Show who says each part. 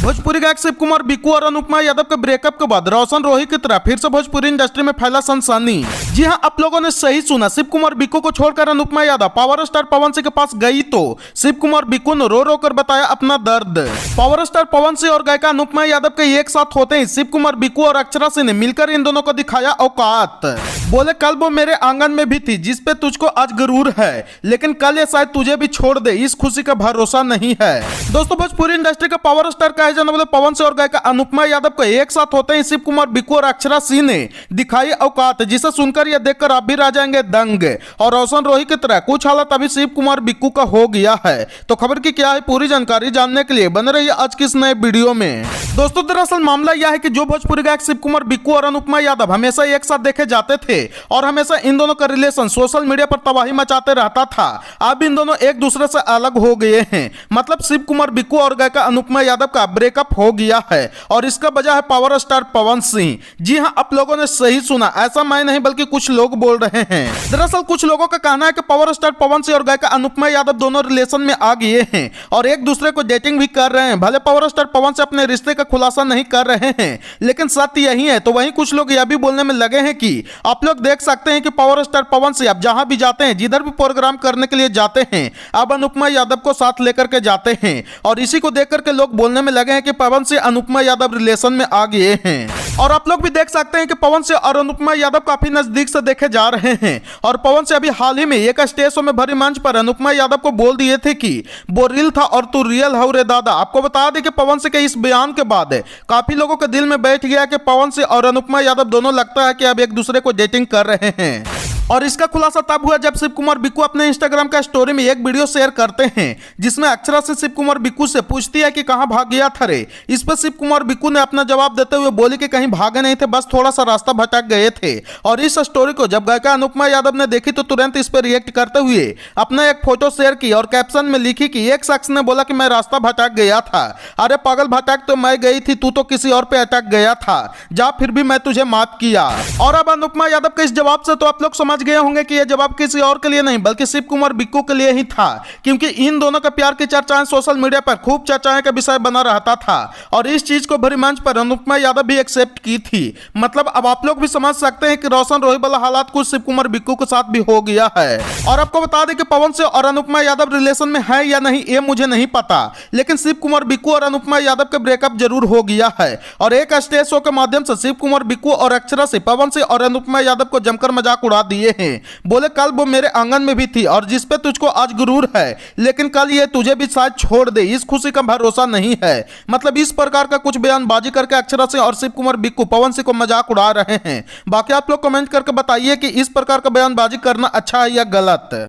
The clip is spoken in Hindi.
Speaker 1: भोजपुरी गायक शिव कुमार बिक्कू और अनुपमा यादव के ब्रेकअप के बाद रोशन रोही की तरह फिर से भोजपुरी इंडस्ट्री में फैला सनसनी। जी हां, आप लोगों ने सही सुना। शिव कुमार बिक्कू को छोड़कर अनुपमा यादव पावर स्टार पवन सिंह के पास गई तो शिव कुमार बिक्कू ने रो रो कर बताया अपना दर्द। पावर स्टार पवन सिंह और गायिका अनुपमा यादव के एक साथ होते ही शिव कुमार बिक्कू और अक्षरा सिंह ने मिलकर इन दोनों को दिखाया औकात। बोले कल वो मेरे आंगन में भी थी जिस पे तुझको आज गुरूर है, लेकिन कल ये शायद तुझे भी छोड़ दे, इस खुशी का भरोसा नहीं है। दोस्तों, भोजपुरी इंडस्ट्री का पावर स्टार कहे जाने वाले पवन सिंह और गायिका अनुपमा यादव को एक साथ होते ही शिव कुमार बिक्कू और अक्षरा सिंह ने दिखाई औकात, जिसे सुनकर या देखकर आप भी रह जाएंगे दंग। और रोशन रोही की तरह कुछ हालत अभी शिव कुमार बिक्कू का हो गया है। तो खबर की क्या है पूरी जानकारी जानने के लिए बने रहिए आज की इस नए वीडियो में। दोस्तों, दरअसल मामला यह है कि जो भोजपुरी गायक शिव कुमार बिक्कू और अनुपमा यादव हमेशा एक साथ देखे जाते थे और हमेशा इन दोनों का रिलेशन सोशल मीडिया पर तबाही मचाते रहता था, अब इन दोनों एक दूसरे से अलग हो गए हैं। मतलब शिव कुमार बिक्कू और गायिका अनुपमा यादव का ब्रेकअप हो गया है और इसका वजह है पावर स्टार पवन सिंह। जी हां, आप लोगों ने सही सुना, ऐसा मैं नहीं बल्कि कुछ लोग बोल रहे हैं। दरअसल कुछ लोगों का कहना है कि पावर स्टार पवन सिंह और गायिका अनुपमा यादव दोनों रिलेशन में आ गए हैं और एक दूसरे को डेटिंग भी कर रहे हैं। भले पावर स्टार पवन से अपने रिश्ते का खुलासा नहीं कर रहे हैं, लेकिन सत्य यही है। तो वहीं कुछ लोग यह भी बोलने में लगे हैं कि आप लोग देख सकते हैं कि पावर स्टार पवन सिंह अब जहां भी जाते हैं, जिधर भी प्रोग्राम करने के लिए जाते हैं, अब अनुपमा यादव को साथ लेकर के जाते हैं। और इसी को देख करके लोग बोलने में लगे हैं कि पवन सिंह अनुपमा यादव रिलेशन में आ गए हैं। और आप लोग भी देख सकते हैं कि पवन सिंह और अनुपमा यादव काफी नजदीक से देखे जा रहे हैं। और पवन सिंह अभी हाल ही में एक स्टेज शो में भरी मंच पर अनुपमा यादव को बोल दिए थे कि वो रियल था और तू रियल हो रे दादा। आपको बता दें कि पवन सिंह के इस बयान के बाद काफी लोगों के दिल में बैठ गया कि पवन सिंह और अनुपमा यादव दोनों लगता है कि अब एक दूसरे को डेटिंग कर रहे हैं। और इसका खुलासा तब हुआ जब शिव कुमार बिक्कू अपने इंस्टाग्राम का स्टोरी में एक वीडियो शेयर करते हैं जिसमें अक्षरा से शिव कुमार बिक्कू से पूछती है कि कहां भाग गया था रे। इस पर शिव कुमार बिक्कू ने अपना जवाब देते हुए बोली कि कहीं भागे नहीं थे, बस थोड़ा सा रास्ता भटक गए थे। और इस स्टोरी को जब गायिका अनुपमा यादव ने देखी तो तुरंत इस पर रिएक्ट करते हुए अपना एक फोटो शेयर की और कैप्शन में लिखी कि एक शख्स ने बोला कि मैं रास्ता भटक गया था। अरे पागल, भटक तो मैं गई थी, तू तो किसी और पे अटक गया था, जा फिर भी मैं तुझे माफ किया। और अब अनुपमा यादव के इस जवाब से तो आप लोग समझ गए होंगे कि यह जवाब किसी और के लिए नहीं बल्कि शिव कुमार बिक्कू के लिए ही था, क्योंकि इन दोनों का प्यार की चर्चाएं सोशल मीडिया पर खूब चर्चाएं का विषय बना रहता था। और इस चीज को भरी मंच पर अनुपमा यादव भी एक्सेप्ट की थी। मतलब अब आप लोग भी समझ सकते हैं कि रोशन रोही वाला हालात कुछ शिव कुमार बिक्कू के साथ भी हो गया है। और आपको बता दें कि पवन सिंह और अनुपमा यादव रिलेशन में है या नहीं ये मुझे नहीं पता, लेकिन शिव कुमार बिक्कू और अनुपमा यादव के ब्रेकअप जरूर हो गया है। और एक स्टेज शो के माध्यम से शिव कुमार बिक्कू और अक्षरा से पवन सिंह और अनुपमा यादव को जमकर मजाक उड़ा दिए हैं। बोले कल वो मेरे आंगन में भी थी और जिस पे तुझको आज गुरूर है, लेकिन कल ये तुझे भी शायद छोड़ दे, इस खुशी का भरोसा नहीं है। मतलब इस प्रकार का कुछ बयानबाजी करके अक्षरा सिंह और शिव कुमार बिक्कू पवन सिंह को मजाक उड़ा रहे हैं। बाकी आप लोग कमेंट करके बताइए कि इस प्रकार का बयानबाजी करना अच्छा है या गलत।